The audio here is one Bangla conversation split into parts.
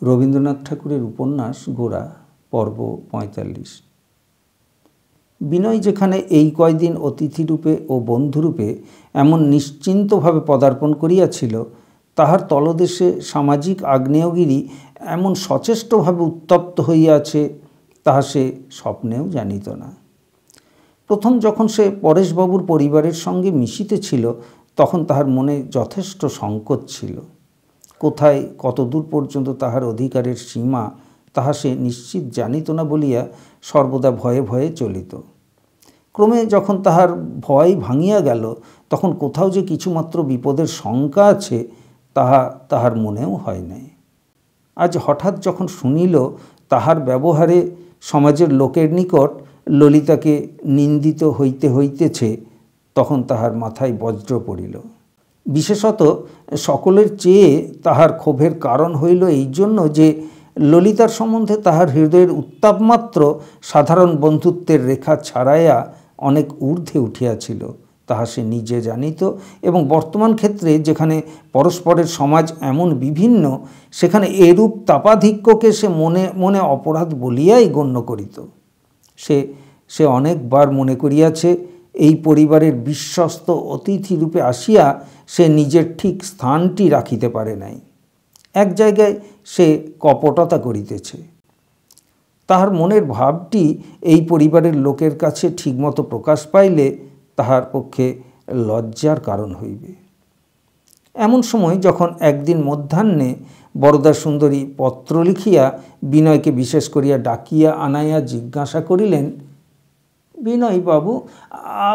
রবীন্দ্রনাথ ঠাকুরের উপন্যাস গোরা, পর্ব ৪৫। বিনয় যেখানে এই কয়দিন অতিথিরূপে ও বন্ধুরূপে এমন নিশ্চিন্তভাবে পদার্পণ করিয়াছিল, তাহার তলদেশে সামাজিক আগ্নেয়গিরি এমন সচেষ্টভাবে উত্তপ্ত হইয়াছে, তাহা সে স্বপ্নেও জানিত না। প্রথম যখন সে পরেশবাবুর পরিবারের সঙ্গে মিশিতেছিল, তখন তাহার মনে যথেষ্ট সংকোচ ছিল। কোথায় কতদূর পর্যন্ত তাহার অধিকারের সীমা, তাহা সে নিশ্চিত জানিত না বলিয়া সর্বদা ভয়ে ভয়ে চলিত। ক্রমে যখন তাহার ভয় ভাঙিয়া গেল, তখন কোথাও যে কিছুমাত্র বিপদের শঙ্কা আছে, তাহার মনেও হয় নাই। আজ হঠাৎ যখন শুনিল তাহার ব্যবহারে সমাজের লোকের নিকট ললিতাকে নিন্দিত হইতে হইতেছে, তখন তাহার মাথায় বজ্র পড়িল। বিশেষত সকলের চেয়ে তাহার ক্ষোভের কারণ হইল এই জন্য যে ললিতার সম্বন্ধে তাহার হৃদয়ের উত্তাপমাত্র সাধারণ বন্ধুত্বের রেখা ছাড়াইয়া অনেক ঊর্ধ্বে উঠিয়াছিল, তাহা সে নিজে জানিত এবং বর্তমান ক্ষেত্রে যেখানে পরস্পরের সমাজ এমন বিভিন্ন, সেখানে এরূপ তাপাধিক্যকে সে মনে মনে অপরাধ বলিয়াই গণ্য করিত। সে অনেকবার মনে করিয়াছে, এই পরিবারের বিশ্বস্ত অতিথিরূপে আসিয়া সে নিজের ঠিক স্থানটি রাখিতে পারে নাই। এক জায়গায় সে কপটতা করিতেছে। তাহার মনের ভাবটি এই পরিবারের লোকের কাছে ঠিকমতো প্রকাশ পাইলে তাহার পক্ষে লজ্জার কারণ হইবে। এমন সময় যখন একদিন মধ্যাহ্নে বরদা সুন্দরী পত্র লিখিয়া বিনয়কে বিশেষ করিয়া ডাকিয়া আনাইয়া জিজ্ঞাসা করিলেন, বিনয়বাবু,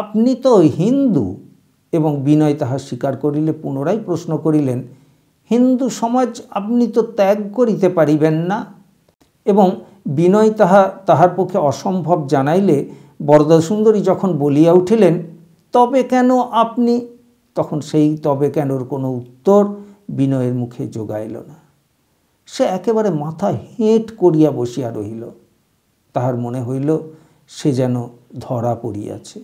আপনি তো হিন্দু? এবং বিনয় তাহা স্বীকার করিলে পুনরায় প্রশ্ন করিলেন, হিন্দু সমাজ আপনি তো ত্যাগ করিতে পারিবেন না? এবং বিনয় তাহার পক্ষে অসম্ভব জানাইলে বরদাসুন্দরী যখন বলিয়া উঠিলেন, তবে কেন আপনি? তখন সেই তবে কেনর কোনো উত্তর বিনয়ের মুখে জোগাইল না। সে একেবারে মাথা হেঁট করিয়া বসিয়া রহিল। তাহার মনে হইল সে যেন ধরা পড়িয়াছে।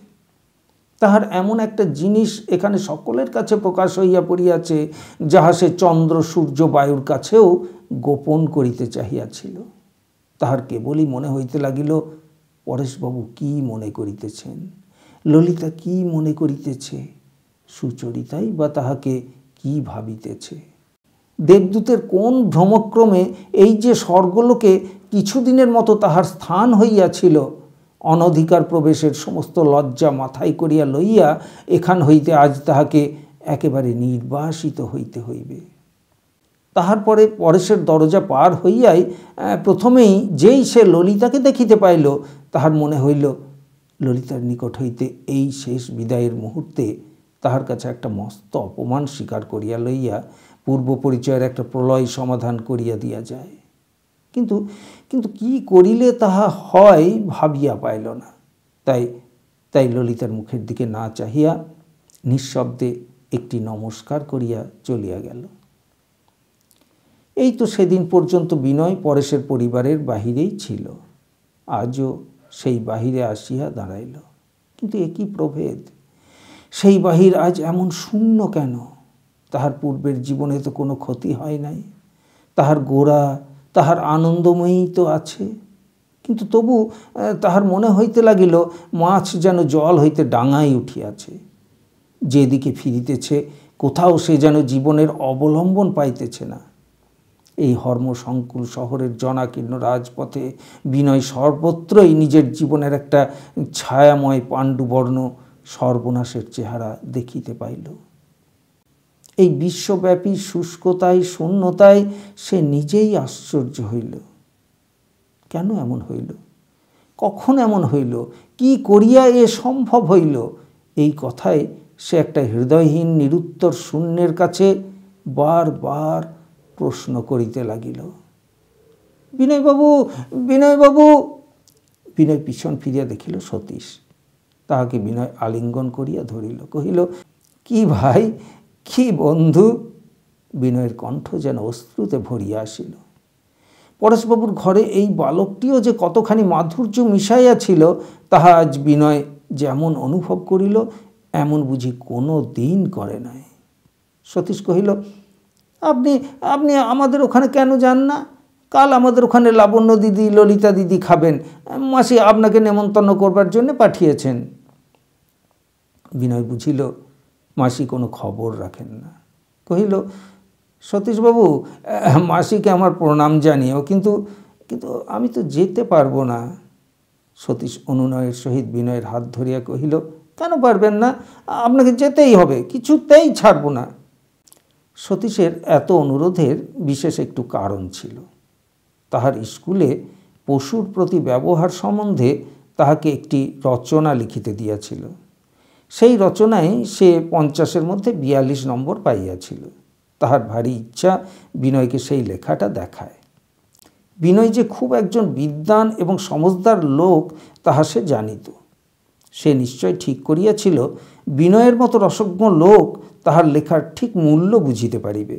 তাহার এমন একটা জিনিস এখানে সকলের কাছে প্রকাশ হইয়া পড়িয়াছে, যাহা সে চন্দ্র সূর্য বায়ুর কাছেও গোপন করিতে চাহিয়াছিল। তাহার কেবলই মনে হইতে লাগিল, পরেশবাবু কি মনে করিতেছেন, ললিতা কি মনে করিতেছে, সুচরিতাই বা তাহাকে কি ভাবিতেছে। দেবদূতের কোন ভ্রমক্রমে এই যে স্বর্গলোকে কিছুদিনের মতো তাহার স্থান হইয়াছিল, অনধিকার প্রবেশের সমস্ত লজ্জা মাথায় করিয়া লইয়া এখান হইতে আজ তাহাকে একেবারে নির্বাসিত হইতে হইবে। তাহার পরে পরেশের দরজা পার হইয়াই প্রথমেই যেই সে ললিতাকে দেখিতে পাইল, তাহার মনে হইল ললিতার নিকট হইতে এই শেষ বিদায়ের মুহূর্তে তাহার কাছে একটা মস্ত অপমান স্বীকার করিয়া লইয়া পূর্ব পরিচয়ের একটা প্রলয় সমাধান করিয়া দিয়া যায়। কিন্তু কি করিলে তাহা হয় ভাবিয়া পাইল না। তাই ললিতার মুখের দিকে না চাহিয়া নিঃশব্দে একটি নমস্কার করিয়া চলিয়া গেল। এই তো সেদিন পর্যন্ত বিনয় পরেশের পরিবারের বাহিরেই ছিল, আজও সেই বাহিরে আসিয়া দাঁড়াইল। কিন্তু একই প্রভেদ, সেই বাহির আজ এমন শূন্য কেন? তাহার পূর্বের জীবনে তো কোনো ক্ষতি হয় নাই, তাহার গোরা, তাহার আনন্দময়ী তো আছে। কিন্তু তবু তাহার মনে হইতে লাগিল মাছ যেন জল হইতে ডাঙায় উঠিয়াছে, যেদিকে ফিরিতেছে কোথাও সে যেন জীবনের অবলম্বন পাইতেছে না। এই হর্মসংকুল শহরের জনাকীর্ণ রাজপথে বিনয় সর্বত্রই নিজের জীবনের একটা ছায়াময় পাণ্ডুবর্ণ সর্বনাশের চেহারা দেখিতে পাইল। এই বিশ্বব্যাপী শুষ্কতায় শূন্যতায় সে নিজেই আশ্চর্য হইল। কেন এমন হইল? কখন এমন হইল? কি করিয়া এ সম্ভব হইল? এই কথায় সে একটা হৃদয়হীন নিরুত্তর শূন্যের কাছে বারবার প্রশ্ন করিতে লাগিল, বিনয়বাবু, বিনয়বাবু। বিনয় পিছন ফিরিয়া দেখিল সতীশ। তাহাকে বিনয় আলিঙ্গন করিয়া ধরিল, কহিল, কি ভাই, কি বন্ধু? বিনয়ের কণ্ঠ যেন অশ্রুতে ভরিয়া আসিল। পরেশবাবুর ঘরে এই বালকটিও যে কতখানি মাধুর্য মিশাইয়া ছিল, তাহা আজ বিনয় যেমন অনুভব করিল, এমন বুঝি কোনো দিন করে নাই। সতীশ কহিল, আপনি আমাদের ওখানে কেন যান না? কাল আমাদের ওখানে লাবণ্য দিদি, ললিতা দিদি খাবেন, মাসি আপনাকে নেমন্তন্ন করবার জন্য পাঠিয়েছেন। বিনয় বুঝিল মাসি কোনো খবর রাখেন না। কহিল, সতীশবাবু, মাসিকে আমার প্রণাম জানিও, কিন্তু কিন্তু আমি তো যেতে পারবো না। সতীশ অনুনয়ের সহিত বিনয়ের হাত ধরিয়া কহিল, কেন পারবেন না? আপনাকে যেতেই হবে, কিছুতেই ছাড়ব না। সতীশের এত অনুরোধের বিশেষ একটু কারণ ছিল। তাহার স্কুলে পশুর প্রতি ব্যবহার সম্বন্ধে তাহাকে একটি রচনা লিখিতে দিয়াছিল। সেই রচনায় সে 50-এর মধ্যে 42 নম্বর পাইয়াছিল। তাহার ভারী ইচ্ছা বিনয়কে সেই লেখাটা দেখায়। বিনয় যে খুব একজন বিদ্বান এবং সমজদার লোক তাহা সে জানিত। সে নিশ্চয় ঠিক করিয়াছিল বিনয়ের মতো রসজ্ঞ লোক তাহার লেখার ঠিক মূল্য বুঝিতে পারিবে।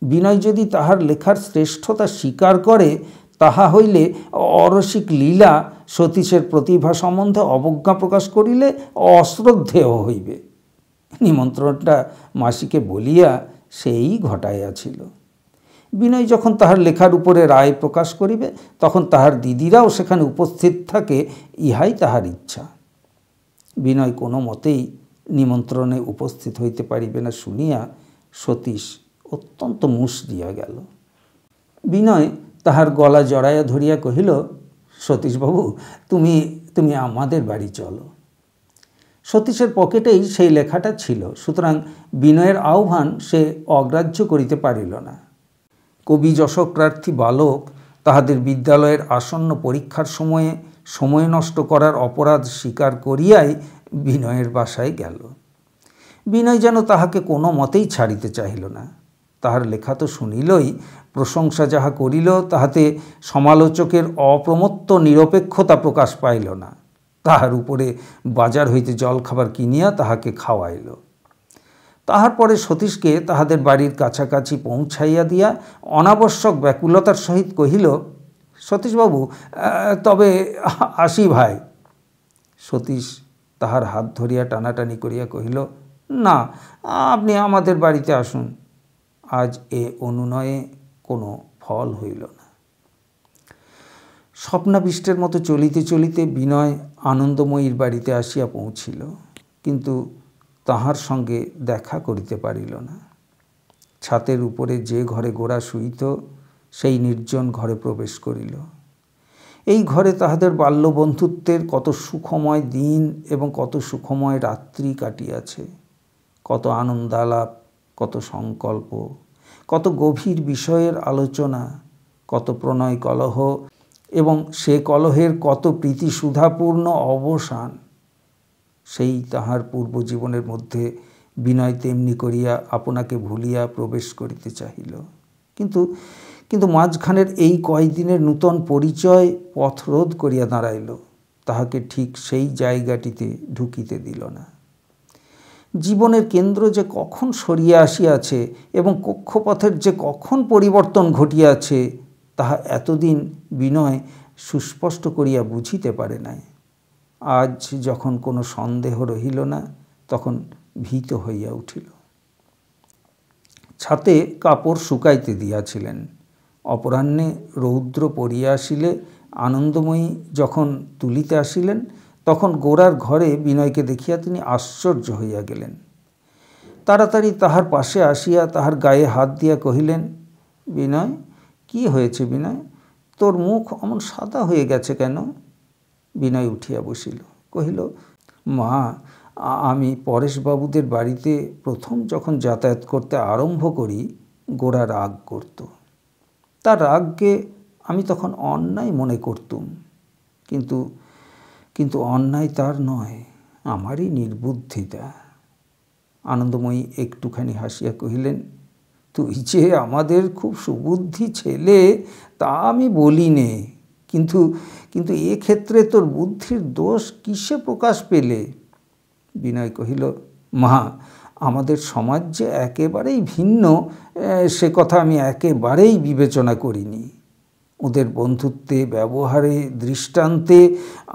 বিনয় যদি তাহার লেখার শ্রেষ্ঠতা স্বীকার করে, তাহা হইলে অরসিক লীলা সতীশের প্রতিভা সম্বন্ধে অবজ্ঞা প্রকাশ করিলে অশ্রদ্ধেয় হইবে। নিমন্ত্রণটা মাসিকে বলিয়া সেই ঘটাইয়াছিল। বিনয় যখন তাহার লেখার উপরে রায় প্রকাশ করিবে, তখন তাহার দিদিরাও সেখানে উপস্থিত থাকে, ইহাই তাহার ইচ্ছা। বিনয় কোনো মতেই নিমন্ত্রণে উপস্থিত হইতে পারিবে না শুনিয়া সতীশ অত্যন্ত মুষড়িয়া গেল। বিনয় তাহার গলা জড়াইয়া ধরিয়া কহিল, সতীশবাবু, তুমি আমাদের বাড়ি চলো। সতীশের পকেটেই সেই লেখাটা ছিল, সুতরাং বিনয়ের আহ্বান সে অগ্রাহ্য করিতে পারিল না। কবি যশপ্রার্থী বালক তাহাদের বিদ্যালয়ের আসন্ন পরীক্ষার সময়ে সময় নষ্ট করার অপরাধ স্বীকার করিয়াই বিনয়ের বাসায় গেল। বিনয় যেন তাহাকে কোনো মতেই ছাড়িতে চাহিল না। তাহার লেখা তো শুনিলই, প্রশংসা যাহা করিল তাহাতে সমালোচকের অপ্রমত্ত নিরপেক্ষতা প্রকাশ পাইল না। তাহার উপরে বাজার হইতে জলখাবার কিনিয়া তাহাকে খাওয়াইল। তাহার পরে সতীশকে তাহাদের বাড়ির কাছাকাছি পৌঁছাইয়া দিয়া অনাবশ্যক ব্যাকুলতার সহিত কহিল, সতীশবাবু, তবে আসি ভাই। সতীশ তাহার হাত ধরিয়া টানাটানি করিয়া কহিল, না, আপনি আমাদের বাড়িতে আসুন। আজ এ অনুনয়ে কোনো ফল হইল না। স্বপ্নাবিষ্টের মতো চলিতে চলিতে বিনয় আনন্দময়ীর বাড়িতে আসিয়া পৌঁছিল, কিন্তু তাহার সঙ্গে দেখা করিতে পারিল না। ছাতের উপরে যে ঘরে গোরা শুইত, সেই নির্জন ঘরে প্রবেশ করিল। এই ঘরে তাহাদের বাল্যবন্ধুত্বের কত সুখময় দিন এবং কত সুখময় রাত্রি কাটিয়াছে, কত আনন্দালাপ, কত সংকল্প, কত গভীর বিষয়ের আলোচনা, কত প্রণয় কলহ এবং সে কলহের কত প্রীতিসুধাপূর্ণ অবসান। সেই তাহার পূর্বজীবনের মধ্যে বিনয় তেমনি করিয়া আপনাকে ভুলিয়া প্রবেশ করিতে চাহিল, কিন্তু মাঝখানের এই কয়দিনের নূতন পরিচয় পথরোধ করিয়া দাঁড়াইল, তাহাকে ঠিক সেই জায়গাটিতে ঢুকিতে দিল না। জীবনের কেন্দ্র যে কখন সরিয়া আসিয়াছে এবং কক্ষপথের যে কখন পরিবর্তন ঘটিয়াছে, তাহা এতদিন বিনয় সুস্পষ্ট করিয়া বুঝিতে পারে নাই। আজ যখন কোনো সন্দেহ রহিল না, তখন ভীত হইয়া উঠিল। ছাতে কাপড় শুকাইতে দিয়াছিলেন। অপরাহ্নে রৌদ্র পড়িয়া আসিলে আনন্দময়ী যখন তুলিতে আসিলেন, তখন গোরার ঘরে বিনয়কে দেখিয়া তিনি আশ্চর্য হইয়া গেলেন। তাড়াতাড়ি তাহার পাশে আসিয়া তাহার গায়ে হাত দিয়া কহিলেন, বিনয়, কি হয়েছে বিনয়? তোর মুখ অমন সাদা হয়ে গেছে কেন? বিনয় উঠিয়া বসিল, কহিল, মা, আমি পরেশবাবুদের বাড়িতে প্রথম যখন যাতায়াত করতে আরম্ভ করি, গোরা রাগ করত। তার রাগকে আমি তখন অন্যায় মনে করতুম, কিন্তু অন্যায় তার নয়, আমারই নির্বুদ্ধিতা। আনন্দময়ী একটুখানি হাসিয়া কহিলেন, তুই যে আমাদের খুব সুবুদ্ধি ছেলে তা আমি বলি নে, কিন্তু এক্ষেত্রে তোর বুদ্ধির দোষ কিসে প্রকাশ পেলে? বিনয় কহিল, মা, আমাদের সমাজ যে একেবারেই ভিন্ন, সে কথা আমি একেবারেই বিবেচনা করিনি। ওদের বন্ধুত্বে, ব্যবহারে, দৃষ্টান্তে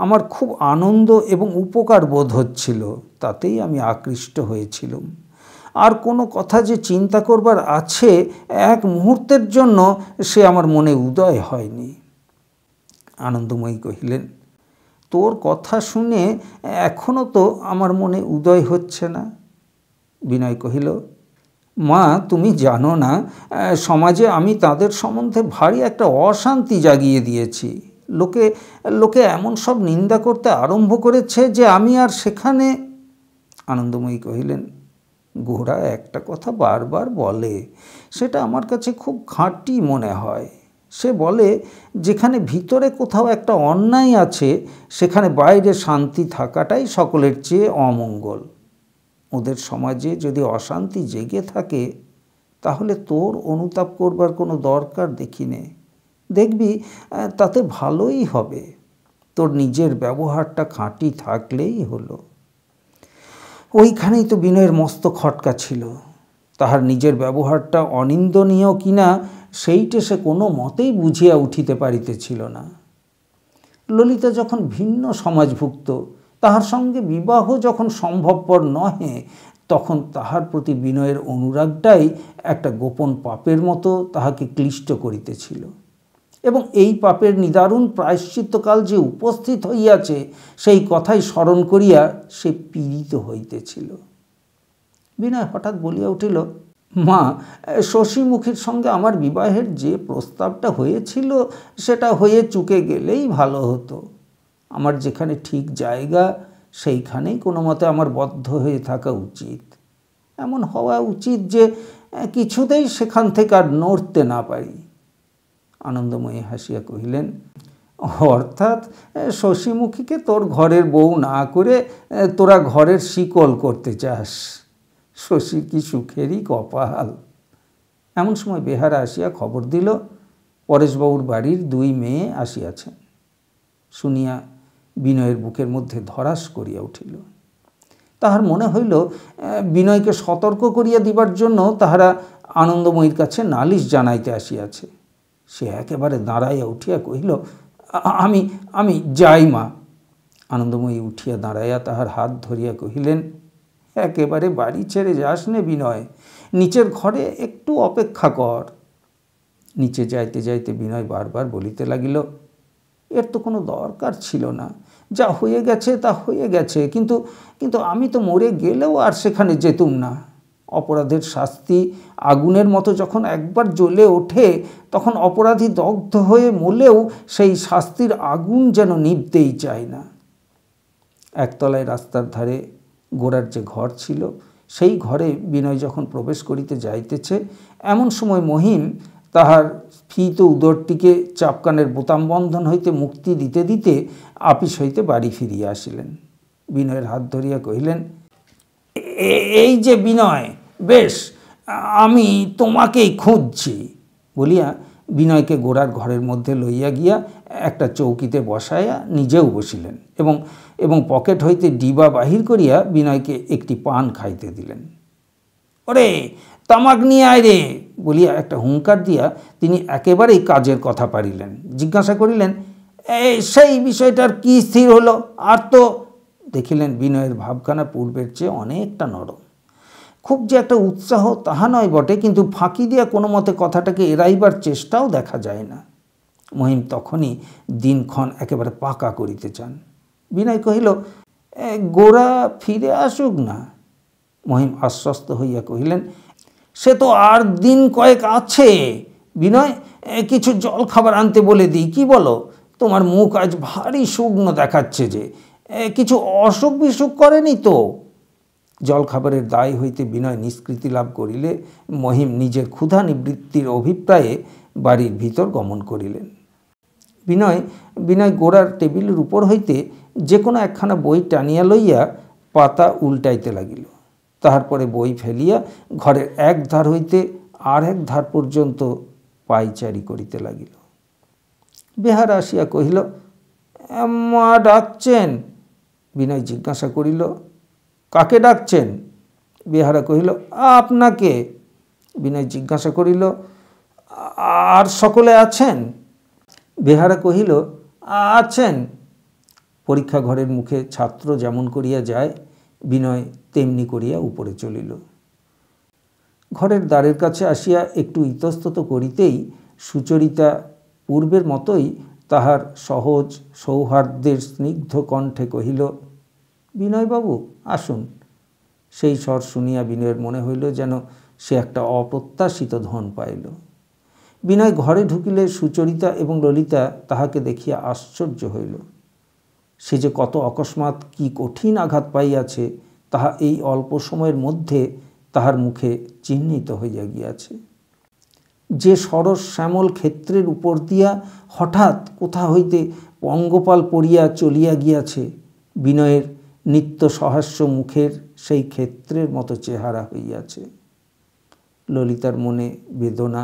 আমার খুব আনন্দ এবং উপকার বোধ হচ্ছিল, তাতেই আমি আকৃষ্ট হয়েছিলাম। আর কোনো কথা যে চিন্তা করবার আছে এক মুহূর্তের জন্য সে আমার মনে উদয় হয়নি। আনন্দময়ী কহিলেন, তোর কথা শুনে এখনও তো আমার মনে উদয় হচ্ছে না। বিনয় কহিল, মা, তুমি জানো না, সমাজে আমি তাদের সম্বন্ধে ভারী একটা অশান্তি জাগিয়ে দিয়েছি। লোকে লোকে এমন সব নিন্দা করতে আরম্ভ করেছে যে আমি আর সেখানে। আনন্দময়ী কহিলেন, গোরা একটা কথা বারবার বলে, সেটা আমার কাছে খুব খাঁটি মনে হয়। সে বলে, যেখানে ভিতরে কোথাও একটা অন্যায় আছে সেখানে বাইরে শান্তি থাকাটাই সকলের চেয়ে অমঙ্গল। ওদের সমাজে যদি অশান্তি জেগে থাকে তাহলে তোর অনুতাপ করবার কোনো দরকার দেখি নে। দেখবি তাতে ভালোই হবে। তোর নিজের ব্যবহারটা খাঁটি থাকলেই হলো। ওইখানেই তো বিনয়ের মস্ত খটকা ছিল। তাহার নিজের ব্যবহারটা অনিন্দনীয় কিনা সেইটে সে কোনো মতেই বুঝিয়া উঠিতে পারিতেছিল না। ললিতা যখন ভিন্ন সমাজভুক্ত, তাহার সঙ্গে বিবাহ যখন সম্ভবপর নহে, তখন তাহার প্রতি বিনয়ের অনুরাগটাই একটা গোপন পাপের মতো তাহাকে ক্লিষ্ট করিতেছিল। এবং এই পাপের নিদারুণ প্রায়শ্চিত্তকাল যে উপস্থিত হইয়াছে সেই কথাই স্মরণ করিয়া সে পীড়িত হইতেছিল। বিনয় হঠাৎ বলিয়া উঠিল, মা, শশীমুখীর সঙ্গে আমার বিবাহের যে প্রস্তাবটা হয়েছিল সেটা হয়ে চুকে গেলেই ভালো হতো। আমার যেখানে ঠিক জায়গা সেইখানেই কোনো মতে আমার বদ্ধ হয়ে থাকা উচিত। এমন হওয়া উচিত যে কিছুতেই সেখান থেকে আর নড়তে না পারি। আনন্দময়ী হাসিয়া কহিলেন, অর্থাৎ শশীমুখীকে তোর ঘরের বউ না করে তোরা ঘরের শিকল করতে চাস। শশীর কি সুখেরই কপাল। এমন সময় বেহারা আসিয়া খবর দিল, পরেশবাবুর বাড়ির 2 মেয়ে আসিয়াছেন। শুনিয়া বিনয়ের বুকের মধ্যে ধরাস করিয়া উঠিল। তাহার মনে হইল বিনয়কে সতর্ক করিয়া দিবার জন্য তাহারা আনন্দময়ীর কাছে নালিশ জানাইতে আসিয়াছে। সে একেবারে দাঁড়াইয়া উঠিয়া কহিল, আমি আমি যাই মা। আনন্দময়ী উঠিয়া দাঁড়াইয়া তাহার হাত ধরিয়া কহিলেন, একেবারে বাড়ি ছেড়ে যাস নে বিনয়, নিচের ঘরে একটু অপেক্ষা কর। নিচে যাইতে যাইতে বিনয় বারবার বলিতে লাগিল, এর তো কোনো দরকার ছিল না। যা হয়ে গেছে তা হয়ে গেছে, কিন্তু আমি তো মরে গেলেও আর সেখানে যেতুম না। অপরাধের শাস্তি আগুনের মতো যখন একবার জ্বলে ওঠে তখন অপরাধী দগ্ধ হয়ে মরলেও সেই শাস্তির আগুন যেন নিভতেই চায় না। একতলায় রাস্তার ধারে গোরার যে ঘর ছিল সেই ঘরে বিনয় যখন প্রবেশ করিতে যাইতেছে, এমন সময় মহিম তাহার ফিত উদরটিকে চাপকানের বোতাম বন্ধন হইতে মুক্তি দিতে দিতে আপিস হইতে বাড়ি ফিরিয়া আসিলেন। বিনয়ের হাত ধরিয়া কহিলেন, এই যে বিনয়, বেশ, আমি তোমাকেই খুঁজছি বলিয়া বিনয়কে গোরার ঘরের মধ্যে লইয়া গিয়া একটা চৌকিতে বসাইয়া নিজেও বসিলেন এবং পকেট হইতে ডিবা বাহির করিয়া বিনয়কে একটি পান খাইতে দিলেন। ওরে, তামাক নিয়ে আয় রে বলিয়া একটা হুঙ্কার দিয়া তিনি একেবারেই কাজের কথা পারিলেন। জিজ্ঞাসা করিলেন, সেই বিষয়টার কি স্থির হলো? আর তো দেখিলেন বিনয়ের ভাবখানা পূর্বের চেয়ে অনেকটা নরম। খুব যে একটা উৎসাহ তাহা নয় বটে, কিন্তু ফাঁকি দিয়া কোনো মতে কথাটাকে এড়াইবার চেষ্টাও দেখা যায় না। মহিম তখনই দিনক্ষণ একেবারে পাকা করিতে চান। বিনয় কহিল, গোরা ফিরে আসুক না। মহিম আশ্বস্ত হইয়া কহিলেন, সে তো আর দিন কয়েক আছে। বিনয়, কিছু জল খাবার আনতে বলে দিই, কি বলো? তোমার মুখ আজ ভারী শুকনো দেখাচ্ছে যে, কিছু অসুখ বিসুখ করেনি তো? জলখাবারের দায় হইতে বিনয় নিষ্কৃতি লাভ করিলে মহিম নিজের ক্ষুধা নিবৃত্তির অভিপ্রায়ে বাড়ির ভিতর গমন করিলেন। বিনয় গোরার টেবিলের উপর হইতে যে কোনো একখানা বই টানিয়া লইয়া পাতা উল্টাইতে লাগিল। তাহার পরে বই ফেলিয়া ঘরের এক ধার হইতে আর এক ধার পর্যন্ত পায়চারি করিতে লাগিল। বেহারা আসিয়া কহিল, মা ডাকছেন? বিনয় জিজ্ঞাসা করিল, কাকে ডাকছেন? বেহারা কহিল, আপনাকে। বিনয় জিজ্ঞাসা করিল, আর সকলে আছেন? বেহারা কহিল, আছেন। পরীক্ষা ঘরের মুখে ছাত্র যেমন করিয়া যায়, বিনয় তেমনি করিয়া উপরে চলিল। ঘরের দ্বারের কাছে আসিয়া একটু ইতস্তত করিতেই সুচরিতা পূর্বের মতোই তাহার সহজ সৌহার্দ্যের স্নিগ্ধ কণ্ঠে কহিল, বিনয়বাবু আসুন। সেই স্বর শুনিয়া বিনয়ের মনে হইল যেন সে একটা অপ্রত্যাশিত ধন পাইল। বিনয় ঘরে ঢুকিলে সুচরিতা এবং ললিতা তাহাকে দেখিয়া আশ্চর্য হইল। সে যে কত অকস্মাৎ কি কঠিন আঘাত পাইয়াছে তাহা এই অল্প সময়ের মধ্যে তাহার মুখে চিহ্নিত হইয়া গিয়াছে। যে সরস শ্যামল ক্ষেত্রের উপর দিয়া হঠাৎ কোথা হইতে পঙ্গপাল পড়িয়া চলিয়া গিয়াছে, বিনয়ের নিত্য সহাস্য মুখের সেই ক্ষেত্রের মতো চেহারা হইয়াছে। ললিতার মনে বেদনা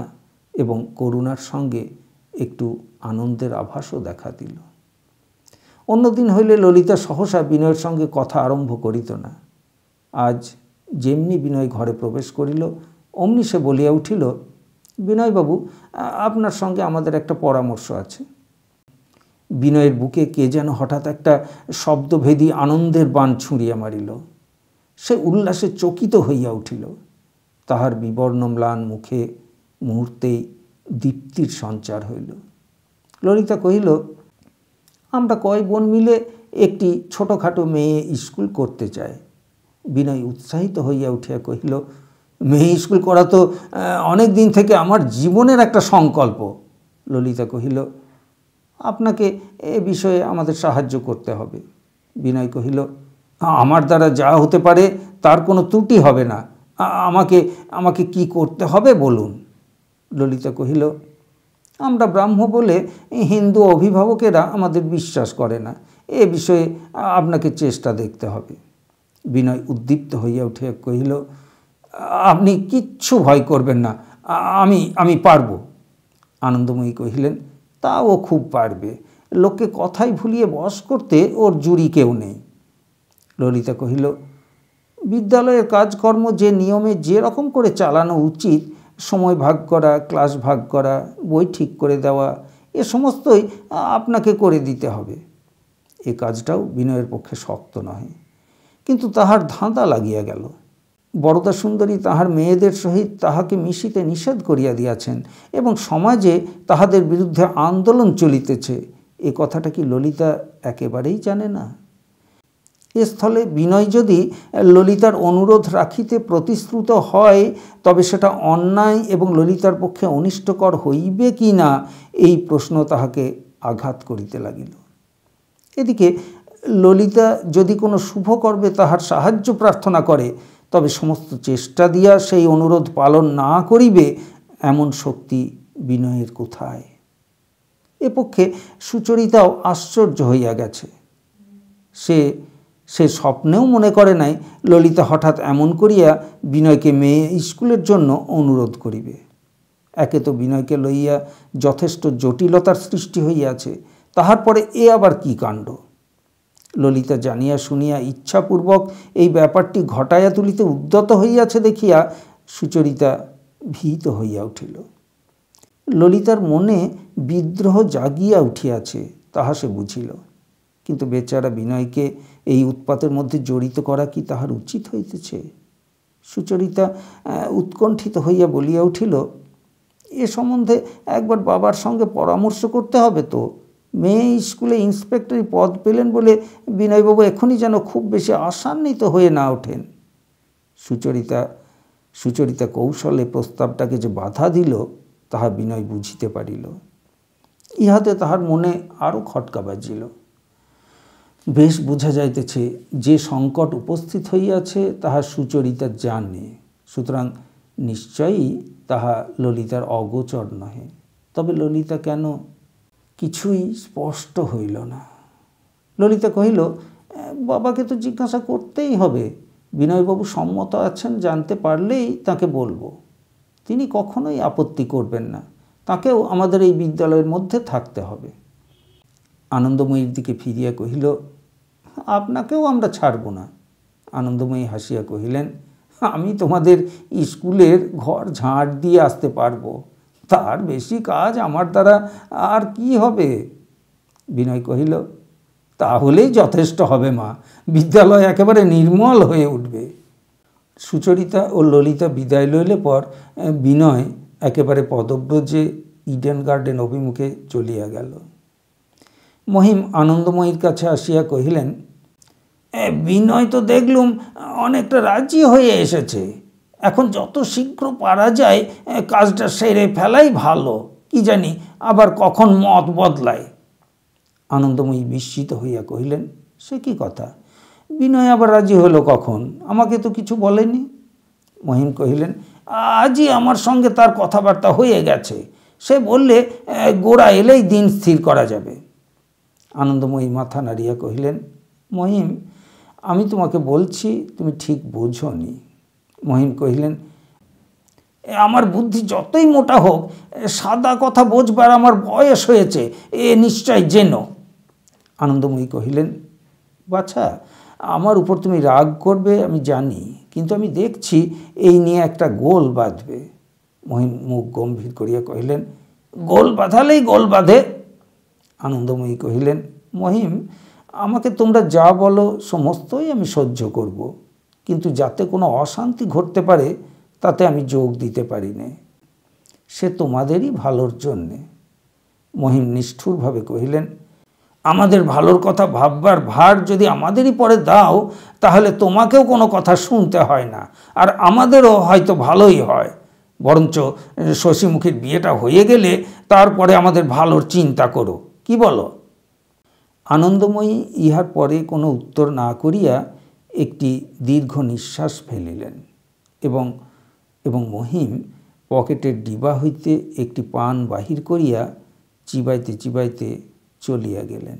এবং করুণার সঙ্গে একটু আনন্দের আভাসও দেখা দিল। অন্যদিন হইলে ললিতা সহসা বিনয়ের সঙ্গে কথা আরম্ভ করিত না। আজ যেমনি বিনয় ঘরে প্রবেশ করিল অমনি সে বলিয়া উঠিল, বিনয়বাবু আপনার সঙ্গে আমাদের একটা পরামর্শ আছে। বিনয়ের বুকে কে যেন হঠাৎ একটা শব্দভেদী আনন্দের বাণ ছুঁড়িয়া মারিল। সে উল্লাসে চকিত হইয়া উঠিল। তাহার বিবর্ণ ম্লান মুখে মুহূর্তেই দীপ্তির সঞ্চার হইল। ললিতা কহিল, আমরা কয় বোন মিলে একটি ছোটোখাটো মেয়ে স্কুল করতে চাই। বিনয় উৎসাহিত হইয়া উঠিয়া কহিল, মেয়ে স্কুল করা তো অনেক দিন থেকে আমার জীবনের একটা সংকল্প। ললিতা কহিল, আপনাকে এ বিষয়ে আমাদের সাহায্য করতে হবে। বিনয় কহিল, আমার দ্বারা যা হতে পারে তার কোনো ত্রুটি হবে না, আমাকে কি করতে হবে বলুন। ললিতা কহিল, আমরা ব্রাহ্ম বলে হিন্দু অভিভাবকেরা আমাদের বিশ্বাস করে না, এ বিষয়ে আপনাকে চেষ্টা দেখতে হবে। বিনয় উদ্দীপ্ত হইয়া উঠিয়া কহিল, আপনি কিচ্ছু ভয় করবেন না, আমি পারব। আনন্দময়ী কহিলেন, তা ও খুব পারবে, লোককে কথাই ভুলিয়ে বশ করতে ওর জুড়ি কেউ নেই। ললিতা কহিল, বিদ্যালয়ের কাজকর্ম যে নিয়মে যে রকম করে চালানো উচিত, সময় ভাগ করা, ক্লাস ভাগ করা, বই ঠিক করে দেওয়া, এ সমস্তই আপনাকে করে দিতে হবে। এ কাজটাও বিনয়ের পক্ষে শক্ত নহে, কিন্তু তাহার ধাঁধা লাগিয়া গেল। বরদা সুন্দরী তাহার মেয়েদের সহিত তাহাকে মিশিতে নিষেধ করিয়া দিয়াছেন এবং সমাজে তাহাদের বিরুদ্ধে আন্দোলন চলিতেছে, এ কথাটা কি ললিতা একেবারেই জানে না? এ স্থলে বিনয় যদি ললিতার অনুরোধ রাখিতে প্রতিশ্রুত হয় তবে সেটা অন্যায় এবং ললিতার পক্ষে অনিষ্টকর হইবে কি না, এই প্রশ্ন তাহাকে আঘাত করিতে লাগিল। এদিকে ললিতা যদি কোনো শুভকর্মে তাহার সাহায্য প্রার্থনা করে তবে সমস্ত চেষ্টা দিয়া সেই অনুরোধ পালন না করিবে এমন শক্তি বিনয়ের কোথায়? এ পক্ষে সুচরিতাও আশ্চর্য হইয়া গেছে। সে স্বপ্নেও মনে করে নাই ললিতা হঠাৎ এমন করিয়া বিনয়কে মেয়ে স্কুলের জন্য অনুরোধ করিবে। একে তো বিনয়কে লইয়া যথেষ্ট জটিলতার সৃষ্টি হইয়াছে, তাহার পরে এ আবার কি কাণ্ড? ললিতা জানিয়া শুনিয়া ইচ্ছাপূর্বক এই ব্যাপারটি ঘটাইয়া তুলিতে উদ্যত হইয়াছে দেখিয়া সুচরিতা ভীত হইয়া উঠিল। ললিতার মনে বিদ্রোহ জাগিয়া উঠিয়াছে তাহা সে বুঝিল, কিন্তু বেচারা বিনয়কে এই উৎপাতের মধ্যে জড়িত করা কি তাহার উচিত হইতেছে? সুচরিতা উৎকণ্ঠিত হইয়া বলিয়া উঠিল, এ সম্বন্ধে একবার বাবার সঙ্গে পরামর্শ করতে হবে তো। মেয়ে স্কুলে ইন্সপেক্টরি পদ পেলেন বলে বিনয়বাবু এখনই যেন খুব বেশি আশান্বিত হয়ে না ওঠেন। সুচরিতা কৌশলে প্রস্তাবটাকে যে বাধা দিল তাহা বিনয় বুঝিতে পারিল। ইহাতে তাহার মনে আরও খটকা বাজিল। বেশ বোঝা যাইতেছে যে সংকট উপস্থিত হইয়াছে তাহা সুচরিতা জানে, সুতরাং নিশ্চয়ই তাহা ললিতার অগোচর নহে। তবে ললিতা কেন? কিছুই স্পষ্ট হইল না। ললিতা কহিল, বাবাকে তো জিজ্ঞাসা করতেই হবে। বিনয়বাবু সম্মত আছেন জানতে পারলেই তাকে বলবো। তিনি কখনোই আপত্তি করবেন না, তাকেও আমাদের এই বিদ্যালয়ের মধ্যে থাকতে হবে। আনন্দময়ীর দিকে ফিরিয়া কহিল, আপনাকেও আমরা ছাড়ব না। আনন্দময়ী হাসিয়া কহিলেন, আমি তোমাদের স্কুলের ঘর ঝাঁট দিয়ে আসতে পারবো, তার বেশি কাজ আমার দ্বারা আর কি হবে? বিনয় কহিল, তাহলেই যথেষ্ট হবে মা, বিদ্যালয় একেবারে নির্মল হয়ে উঠবে। সুচরিতা ও ললিতা বিদায় লইলে পর বিনয় একেবারে পদব্রজে ইডেন গার্ডেন অভিমুখে চলিয়া গেল। মহিম আনন্দময়ীর কাছে আসিয়া কহিলেন, বিনয় তো দেখলুম অনেকটা রাজি হয়ে এসেছে। এখন যত শীঘ্র পারা যায় কাজটা সেরে ফেলাই ভালো, কি জানি আবার কখন মত বদলায়। আনন্দময়ী বিস্মিত হইয়া কহিলেন, সে কি কথা? বিনয় আবার রাজি হলো কখন? আমাকে তো কিছু বলেনি। মহিম কহিলেন, আজই আমার সঙ্গে তার কথাবার্তা হয়ে গেছে। সে বললে গোড়া এলেই দিন স্থির করা যাবে। আনন্দময়ী মাথা নাড়িয়া কহিলেন, মহিম, আমি তোমাকে বলছি, তুমি ঠিক বোঝোনি। মহিম কহিলেন, আমার বুদ্ধি যতই মোটা হোক, সাদা কথা বোঝবার আমার বয়স হয়েছে, এ নিশ্চয় জেনো। আনন্দময়ী কহিলেন, বাছা, আমার উপর তুমি রাগ করবে আমি জানি, কিন্তু আমি দেখছি এই নিয়ে একটা গোল বাঁধবে। মহিম মুখ গম্ভীর করিয়া কহিলেন, গোল বাঁধালেই গোল বাঁধে। আনন্দময়ী কহিলেন, মহিম, আমাকে তোমরা যা বলো সমস্তই আমি সহ্য করব, কিন্তু যাতে কোনো অশান্তি ঘটতে পারে তাতে আমি যোগ দিতে পারি না। সে তোমাদেরই ভালোর জন্যে। মহিম নিষ্ঠুরভাবে কহিলেন, আমাদের ভালোর কথা ভাববার ভার যদি আমাদেরই পরে দাও, তাহলে তোমাকেও কোনো কথা শুনতে হয় না, আর আমাদেরও হয়তো ভালোই হয়। বরঞ্চ শশীমুখীর বিয়েটা হয়ে গেলে তারপরে আমাদের ভালোর চিন্তা করো, কি বলো? আনন্দময়ী ইহার পরে কোনো উত্তর না করিয়া একটি দীর্ঘ নিঃশ্বাস ফেলিলেন এবং মহিম পকেটের ডিবা হইতে একটি পান বাহির করিয়া চিবাইতে চিবাইতে চলিয়া গেলেন।